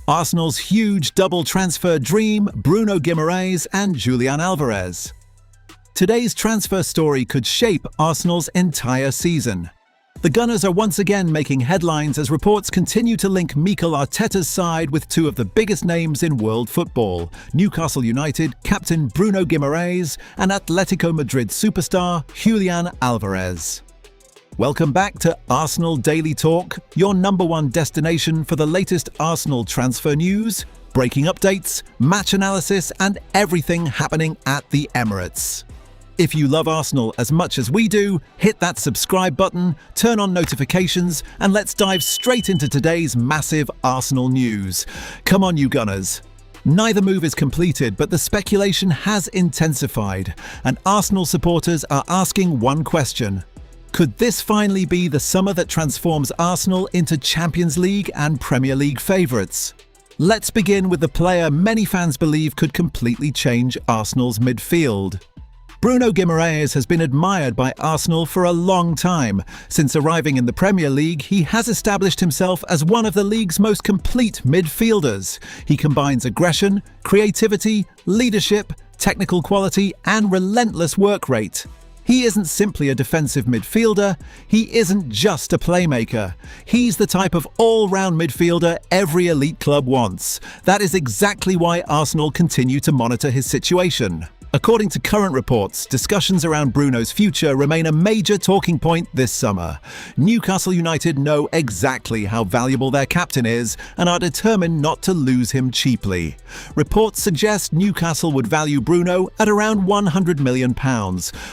Arsenal's huge double transfer dream, Bruno Guimarães and Julián Álvarez. Today's transfer story could shape Arsenal's entire season. The Gunners are once again making headlines as reports continue to link Mikel Arteta's side with two of the biggest names in world football, Newcastle United captain Bruno Guimarães and Atlético Madrid superstar Julián Álvarez. Welcome back to Arsenal Daily Talk, your #1 destination for the latest Arsenal transfer news, breaking updates, match analysis and everything happening at the Emirates. If you love Arsenal as much as we do, hit that subscribe button, turn on notifications, and let's dive straight into today's massive Arsenal news. Come on, you Gunners. Neither move is completed, but the speculation has intensified, and Arsenal supporters are asking one question. Could this finally be the summer that transforms Arsenal into Champions League and Premier League favourites? Let's begin with the player many fans believe could completely change Arsenal's midfield. Bruno Guimarães has been admired by Arsenal for a long time. Since arriving in the Premier League, he has established himself as one of the league's most complete midfielders. He combines aggression, creativity, leadership, technical quality, and relentless work rate. He isn't simply a defensive midfielder, he isn't just a playmaker. He's the type of all-round midfielder every elite club wants. That is exactly why Arsenal continue to monitor his situation. According to current reports, discussions around Bruno's future remain a major talking point this summer. Newcastle United know exactly how valuable their captain is and are determined not to lose him cheaply. Reports suggest Newcastle would value Bruno at around £100 million,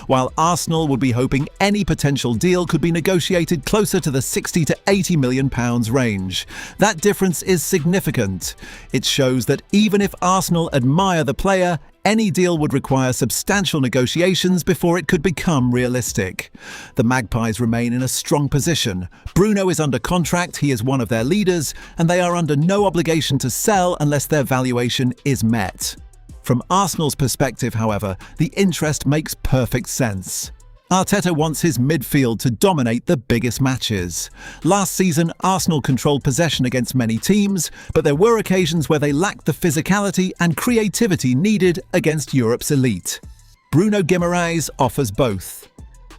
while Arsenal would be hoping any potential deal could be negotiated closer to the £60 to £80 million range. That difference is significant. It shows that even if Arsenal admire the player, any deal would require substantial negotiations before it could become realistic. The Magpies remain in a strong position. Bruno is under contract, he is one of their leaders, and they are under no obligation to sell unless their valuation is met. From Arsenal's perspective, however, the interest makes perfect sense. Arteta wants his midfield to dominate the biggest matches. Last season, Arsenal controlled possession against many teams, but there were occasions where they lacked the physicality and creativity needed against Europe's elite. Bruno Guimarães offers both.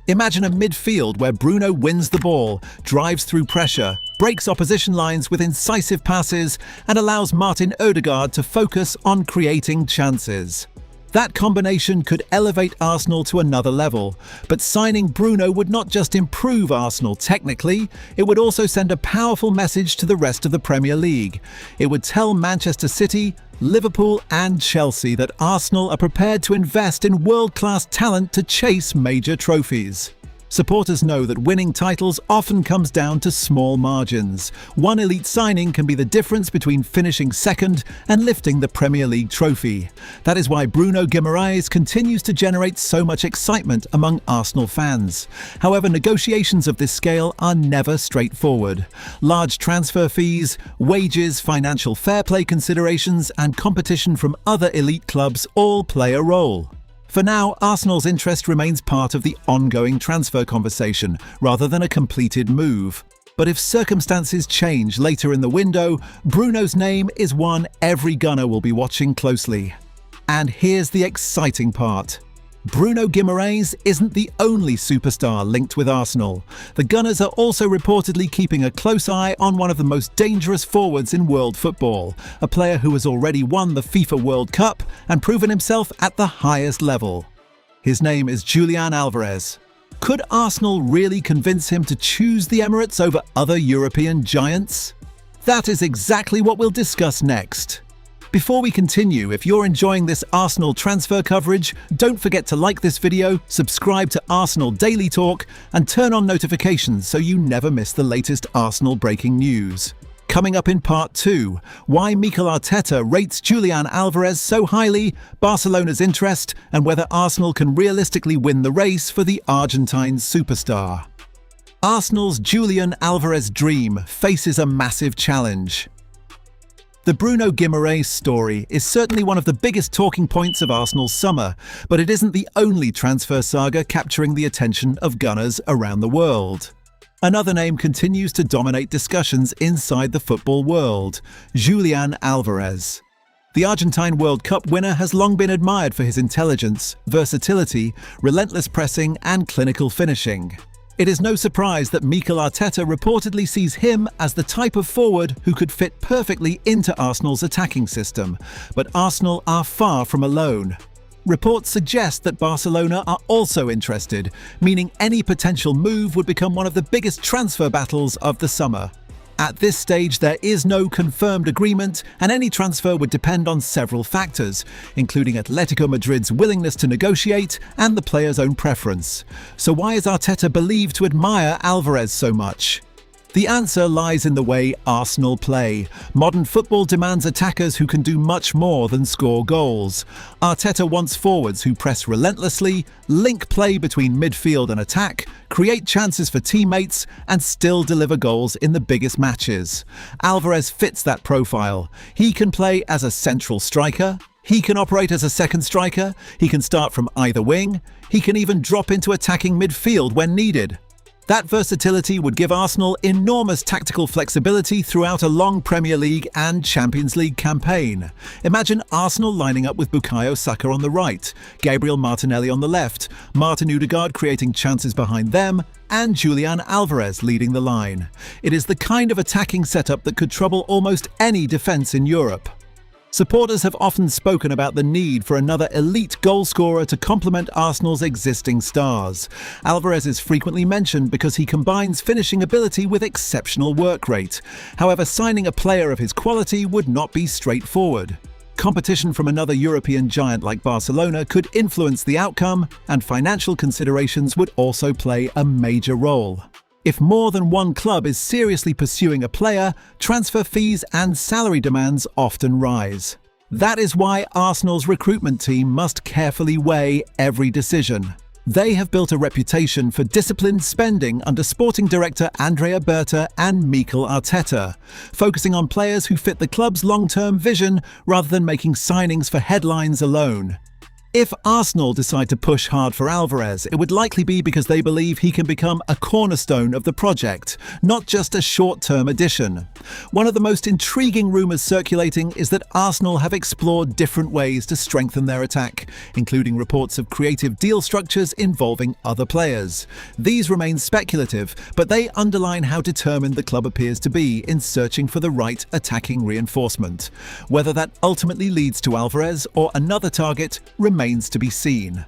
Imagine a midfield where Bruno wins the ball, drives through pressure, breaks opposition lines with incisive passes, and allows Martin Ødegaard to focus on creating chances. That combination could elevate Arsenal to another level, but signing Bruno would not just improve Arsenal technically, it would also send a powerful message to the rest of the Premier League. It would tell Manchester City, Liverpool and Chelsea that Arsenal are prepared to invest in world-class talent to chase major trophies. Supporters know that winning titles often comes down to small margins. One elite signing can be the difference between finishing second and lifting the Premier League trophy. That is why Bruno Guimarães continues to generate so much excitement among Arsenal fans. However, negotiations of this scale are never straightforward. Large transfer fees, wages, financial fair play considerations, and competition from other elite clubs all play a role. For now, Arsenal's interest remains part of the ongoing transfer conversation, rather than a completed move. But if circumstances change later in the window, Bruno's name is one every Gunner will be watching closely. And here's the exciting part. Bruno Guimarães isn't the only superstar linked with Arsenal. The Gunners are also reportedly keeping a close eye on one of the most dangerous forwards in world football, a player who has already won the FIFA World Cup and proven himself at the highest level. His name is Julián Álvarez. Could Arsenal really convince him to choose the Emirates over other European giants? That is exactly what we'll discuss next. Before we continue, if you're enjoying this Arsenal transfer coverage, don't forget to like this video, subscribe to Arsenal Daily Talk, and turn on notifications so you never miss the latest Arsenal breaking news. Coming up in part 2, why Mikel Arteta rates Julián Álvarez so highly, Barcelona's interest, and whether Arsenal can realistically win the race for the Argentine superstar. Arsenal's Julián Álvarez dream faces a massive challenge. The Bruno Guimarães story is certainly one of the biggest talking points of Arsenal's summer, but it isn't the only transfer saga capturing the attention of Gunners around the world. Another name continues to dominate discussions inside the football world: Julián Álvarez. The Argentine World Cup winner has long been admired for his intelligence, versatility, relentless pressing, and clinical finishing. It is no surprise that Mikel Arteta reportedly sees him as the type of forward who could fit perfectly into Arsenal's attacking system, but Arsenal are far from alone. Reports suggest that Barcelona are also interested, meaning any potential move would become one of the biggest transfer battles of the summer. At this stage, there is no confirmed agreement, and any transfer would depend on several factors, including Atlético Madrid's willingness to negotiate and the player's own preference. So why is Arteta believed to admire Alvarez so much? The answer lies in the way Arsenal play. Modern football demands attackers who can do much more than score goals. Arteta wants forwards who press relentlessly, link play between midfield and attack, create chances for teammates, and still deliver goals in the biggest matches. Alvarez fits that profile. He can play as a central striker. He can operate as a second striker. He can start from either wing. He can even drop into attacking midfield when needed. That versatility would give Arsenal enormous tactical flexibility throughout a long Premier League and Champions League campaign. Imagine Arsenal lining up with Bukayo Saka on the right, Gabriel Martinelli on the left, Martin Odegaard creating chances behind them, and Julián Álvarez leading the line. It is the kind of attacking setup that could trouble almost any defence in Europe. Supporters have often spoken about the need for another elite goalscorer to complement Arsenal's existing stars. Alvarez is frequently mentioned because he combines finishing ability with exceptional work rate. However, signing a player of his quality would not be straightforward. Competition from another European giant like Barcelona could influence the outcome, and financial considerations would also play a major role. If more than one club is seriously pursuing a player, transfer fees and salary demands often rise. That is why Arsenal's recruitment team must carefully weigh every decision. They have built a reputation for disciplined spending under sporting director Andrea Berta and Mikel Arteta, focusing on players who fit the club's long-term vision rather than making signings for headlines alone. If Arsenal decide to push hard for Alvarez, it would likely be because they believe he can become a cornerstone of the project, not just a short-term addition. One of the most intriguing rumours circulating is that Arsenal have explored different ways to strengthen their attack, including reports of creative deal structures involving other players. These remain speculative, but they underline how determined the club appears to be in searching for the right attacking reinforcement. Whether that ultimately leads to Alvarez or another target remains to be seen.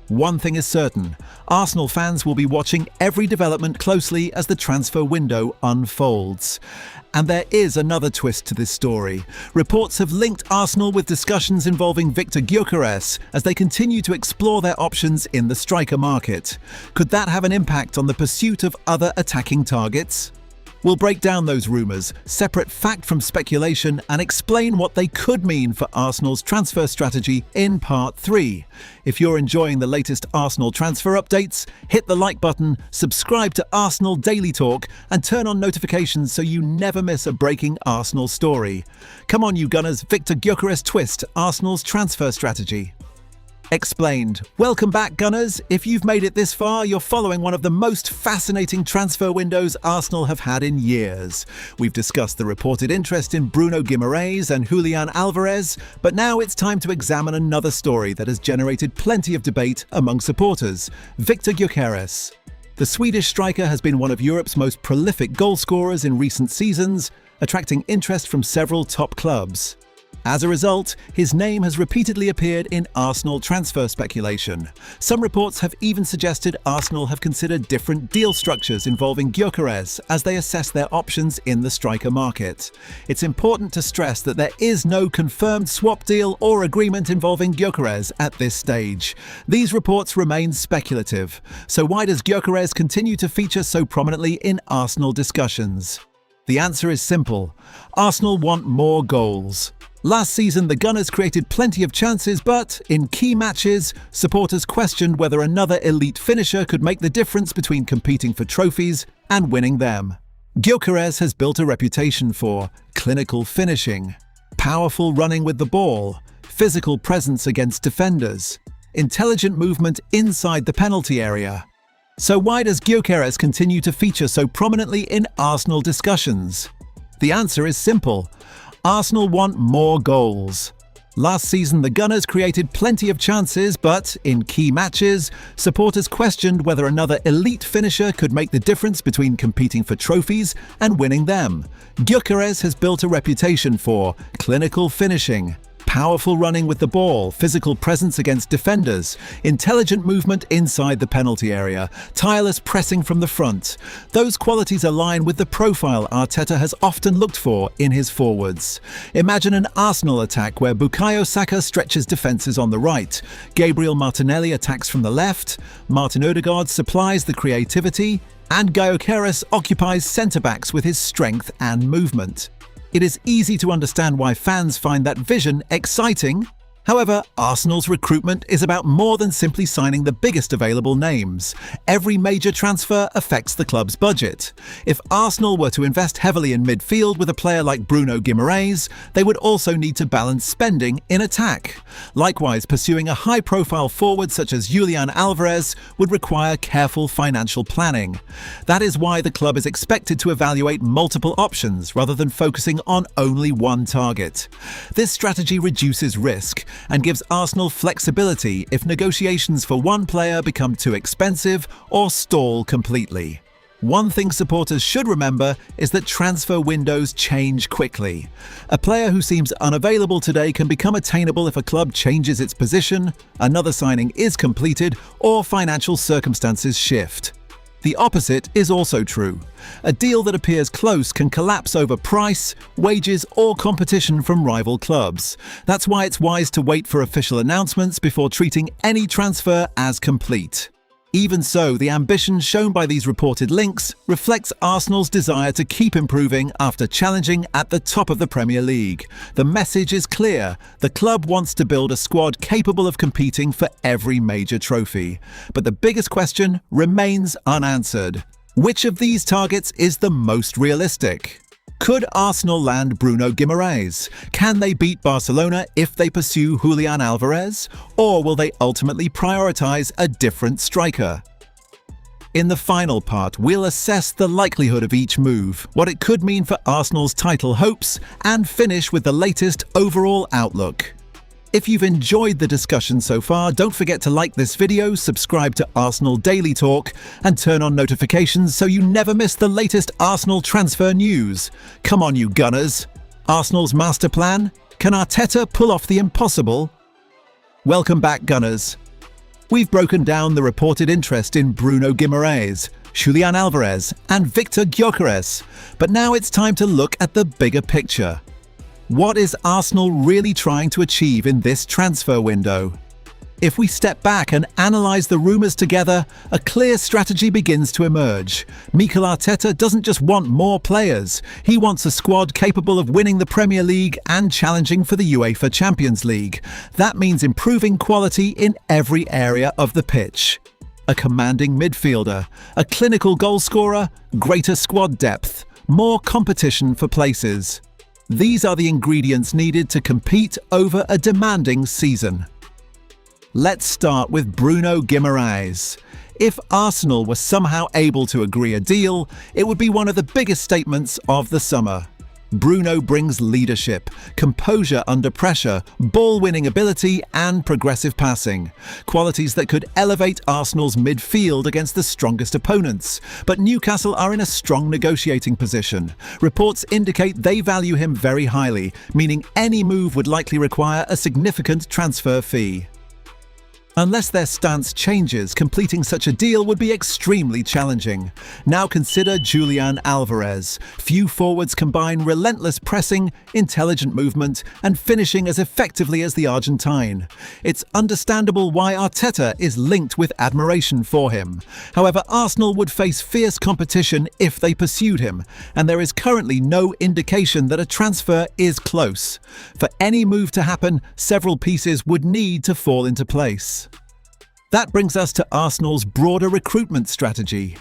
One thing is certain: Arsenal fans will be watching every development closely as the transfer window unfolds. And there is another twist to this story. Reports have linked Arsenal with discussions involving Victor Gyökeres as they continue to explore their options in the striker market. Could that have an impact on the pursuit of other attacking targets? We'll break down those rumours, separate fact from speculation, and explain what they could mean for Arsenal's transfer strategy in Part 3. If you're enjoying the latest Arsenal transfer updates, hit the like button, subscribe to Arsenal Daily Talk, and turn on notifications so you never miss a breaking Arsenal story. Come on, you Gunners, Victor Gyökeres twist Arsenal's transfer strategy. Explained. Welcome back, Gunners. If you've made it this far, you're following one of the most fascinating transfer windows Arsenal have had in years. We've discussed the reported interest in Bruno Guimarães and Julián Álvarez, but now it's time to examine another story that has generated plenty of debate among supporters: Victor Gyökeres. The Swedish striker has been one of Europe's most prolific goal scorers in recent seasons, attracting interest from several top clubs. As a result, his name has repeatedly appeared in Arsenal transfer speculation. Some reports have even suggested Arsenal have considered different deal structures involving Gyökeres as they assess their options in the striker market. It's important to stress that there is no confirmed swap deal or agreement involving Gyökeres at this stage. These reports remain speculative. So why does Gyökeres continue to feature so prominently in Arsenal discussions? The answer is simple: Arsenal want more goals. Last season, the Gunners created plenty of chances, but in key matches, supporters questioned whether another elite finisher could make the difference between competing for trophies and winning them. Gyökeres has built a reputation for clinical finishing, powerful running with the ball, physical presence against defenders, intelligent movement inside the penalty area. So why does Gyökeres continue to feature so prominently in Arsenal discussions? The answer is simple. Arsenal want more goals. Last season, the Gunners created plenty of chances, but in key matches, supporters questioned whether another elite finisher could make the difference between competing for trophies and winning them. Gyökeres has built a reputation for clinical finishing, powerful running with the ball, physical presence against defenders, intelligent movement inside the penalty area, tireless pressing from the front. Those qualities align with the profile Arteta has often looked for in his forwards. Imagine an Arsenal attack where Bukayo Saka stretches defences on the right, Gabriel Martinelli attacks from the left, Martin Odegaard supplies the creativity, and Gyökeres occupies centre-backs with his strength and movement. It is easy to understand why fans find that vision exciting. However, Arsenal's recruitment is about more than simply signing the biggest available names. Every major transfer affects the club's budget. If Arsenal were to invest heavily in midfield with a player like Bruno Guimarães, they would also need to balance spending in attack. Likewise, pursuing a high-profile forward such as Julián Álvarez would require careful financial planning. That is why the club is expected to evaluate multiple options rather than focusing on only one target. This strategy reduces risk and gives Arsenal flexibility if negotiations for one player become too expensive or stall completely. One thing supporters should remember is that transfer windows change quickly. A player who seems unavailable today can become attainable if a club changes its position, another signing is completed, or financial circumstances shift. The opposite is also true. A deal that appears close can collapse over price, wages, or competition from rival clubs. That's why it's wise to wait for official announcements before treating any transfer as complete. Even so, the ambition shown by these reported links reflects Arsenal's desire to keep improving after challenging at the top of the Premier League. The message is clear. The club wants to build a squad capable of competing for every major trophy. But the biggest question remains unanswered. Which of these targets is the most realistic? Could Arsenal land Bruno Guimarães? Can they beat Barcelona if they pursue Julián Álvarez? Or will they ultimately prioritise a different striker? In the final part, we'll assess the likelihood of each move, what it could mean for Arsenal's title hopes, and finish with the latest overall outlook. If you've enjoyed the discussion so far, don't forget to like this video, subscribe to Arsenal Daily Talk, and turn on notifications so you never miss the latest Arsenal transfer news. Come on, you Gunners! Arsenal's master plan? Can Arteta pull off the impossible? Welcome back, Gunners. We've broken down the reported interest in Bruno Guimarães, Julián Álvarez, and Victor Gyökeres, but now it's time to look at the bigger picture. What is Arsenal really trying to achieve in this transfer window? If we step back and analyse the rumours together, a clear strategy begins to emerge. Mikel Arteta doesn't just want more players, he wants a squad capable of winning the Premier League and challenging for the UEFA Champions League. That means improving quality in every area of the pitch. A commanding midfielder, a clinical goalscorer, greater squad depth, more competition for places. These are the ingredients needed to compete over a demanding season. Let's start with Bruno Guimarães. If Arsenal were somehow able to agree a deal, it would be one of the biggest statements of the summer. Bruno brings leadership, composure under pressure, ball-winning ability and progressive passing. Qualities that could elevate Arsenal's midfield against the strongest opponents. But Newcastle are in a strong negotiating position. Reports indicate they value him very highly, meaning any move would likely require a significant transfer fee. Unless their stance changes, completing such a deal would be extremely challenging. Now consider Julián Álvarez. Few forwards combine relentless pressing, intelligent movement, and finishing as effectively as the Argentine. It's understandable why Arteta is linked with admiration for him. However, Arsenal would face fierce competition if they pursued him, and there is currently no indication that a transfer is close. For any move to happen, several pieces would need to fall into place. That brings us to Arsenal's broader recruitment strategy.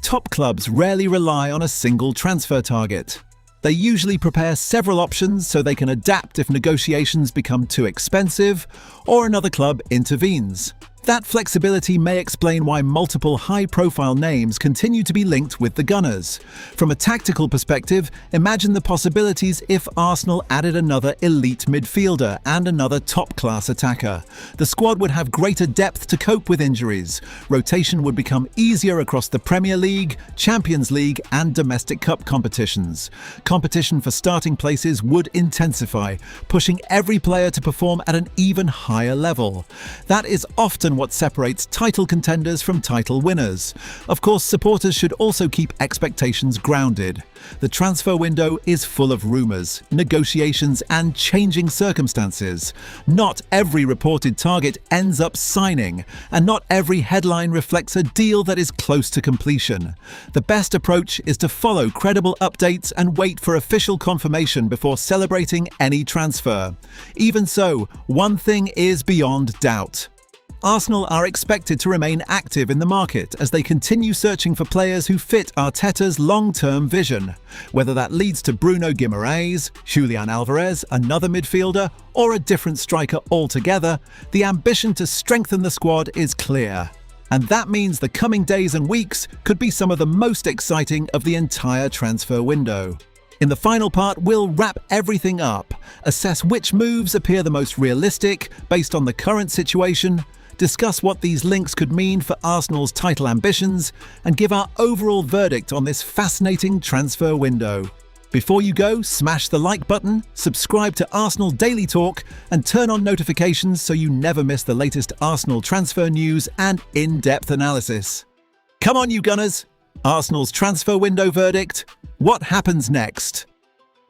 Top clubs rarely rely on a single transfer target. They usually prepare several options so they can adapt if negotiations become too expensive or another club intervenes. That flexibility may explain why multiple high-profile names continue to be linked with the Gunners. From a tactical perspective, imagine the possibilities if Arsenal added another elite midfielder and another top-class attacker. The squad would have greater depth to cope with injuries. Rotation would become easier across the Premier League, Champions League and domestic cup competitions. Competition for starting places would intensify, pushing every player to perform at an even higher level. That is often what separates title contenders from title winners. Of course, supporters should also keep expectations grounded. The transfer window is full of rumours, negotiations and changing circumstances. Not every reported target ends up signing, and not every headline reflects a deal that is close to completion. The best approach is to follow credible updates and wait for official confirmation before celebrating any transfer. Even so, one thing is beyond doubt. Arsenal are expected to remain active in the market as they continue searching for players who fit Arteta's long-term vision. Whether that leads to Bruno Guimarães, Julián Álvarez, another midfielder, or a different striker altogether, the ambition to strengthen the squad is clear. And that means the coming days and weeks could be some of the most exciting of the entire transfer window. In the final part, we'll wrap everything up, assess which moves appear the most realistic based on the current situation, discuss what these links could mean for Arsenal's title ambitions, and give our overall verdict on this fascinating transfer window. Before you go, smash the like button, subscribe to Arsenal Daily Talk, and turn on notifications so you never miss the latest Arsenal transfer news and in-depth analysis. Come on, you Gunners! Arsenal's transfer window verdict. What happens next?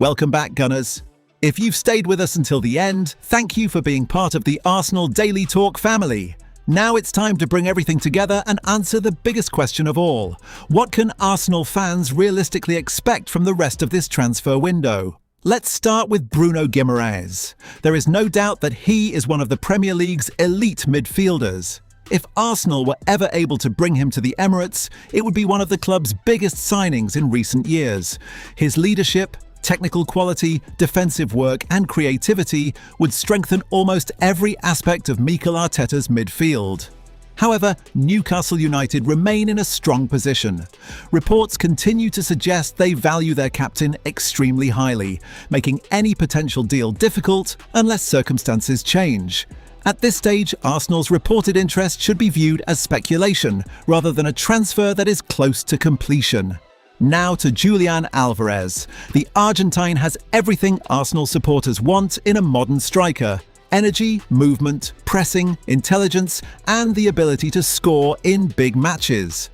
Welcome back, Gunners. If you've stayed with us until the end, thank you for being part of the Arsenal Daily Talk family. Now it's time to bring everything together and answer the biggest question of all. What can Arsenal fans realistically expect from the rest of this transfer window? Let's start with Bruno Guimarães. There is no doubt that he is one of the Premier League's elite midfielders. If Arsenal were ever able to bring him to the Emirates, it would be one of the club's biggest signings in recent years. His leadership, technical quality, defensive work and creativity would strengthen almost every aspect of Mikel Arteta's midfield. However, Newcastle United remain in a strong position. Reports continue to suggest they value their captain extremely highly, making any potential deal difficult unless circumstances change. At this stage, Arsenal's reported interest should be viewed as speculation, rather than a transfer that is close to completion. Now to Julián Álvarez. The Argentine has everything Arsenal supporters want in a modern striker: energy, movement, pressing, intelligence, and the ability to score in big matches.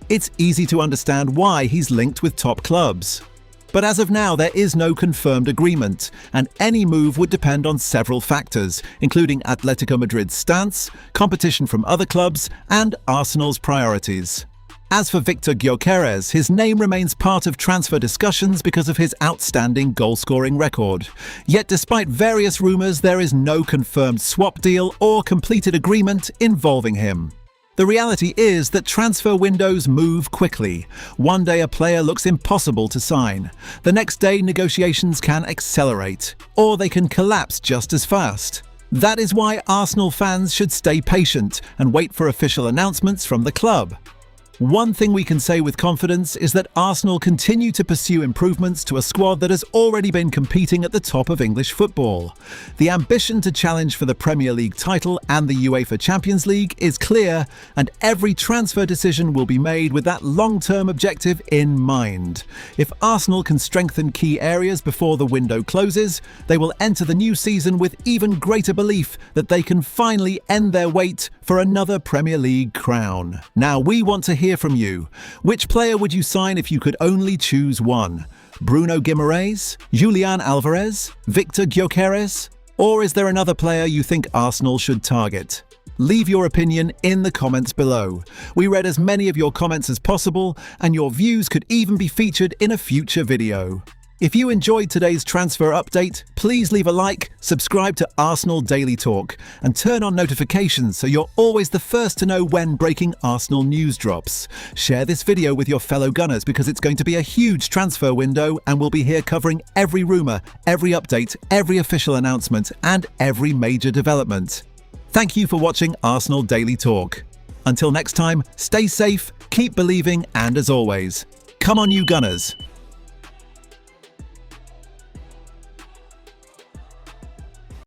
It's easy to understand why he's linked with top clubs. But as of now, there is no confirmed agreement, and any move would depend on several factors, including Atlético Madrid's stance, competition from other clubs, and Arsenal's priorities. As for Victor Gyökeres, his name remains part of transfer discussions because of his outstanding goal-scoring record. Yet despite various rumours, there is no confirmed swap deal or completed agreement involving him. The reality is that transfer windows move quickly. One day a player looks impossible to sign. The next day negotiations can accelerate, or they can collapse just as fast. That is why Arsenal fans should stay patient and wait for official announcements from the club. One thing we can say with confidence is that Arsenal continue to pursue improvements to a squad that has already been competing at the top of English football. The ambition to challenge for the Premier League title and the UEFA Champions League is clear, and every transfer decision will be made with that long-term objective in mind. If Arsenal can strengthen key areas before the window closes, they will enter the new season with even greater belief that they can finally end their wait for another Premier League crown. Now we want to hear from you. Which player would you sign if you could only choose one? Bruno Guimarães, Julián Álvarez, Viktor Gyökeres, or is there another player you think Arsenal should target? Leave your opinion in the comments below. We read as many of your comments as possible, and your views could even be featured in a future video. If you enjoyed today's transfer update, please leave a like, subscribe to Arsenal Daily Talk, and turn on notifications so you're always the first to know when breaking Arsenal news drops. Share this video with your fellow Gunners because it's going to be a huge transfer window, and we'll be here covering every rumour, every update, every official announcement, and every major development. Thank you for watching Arsenal Daily Talk. Until next time, stay safe, keep believing, and as always, come on you Gunners!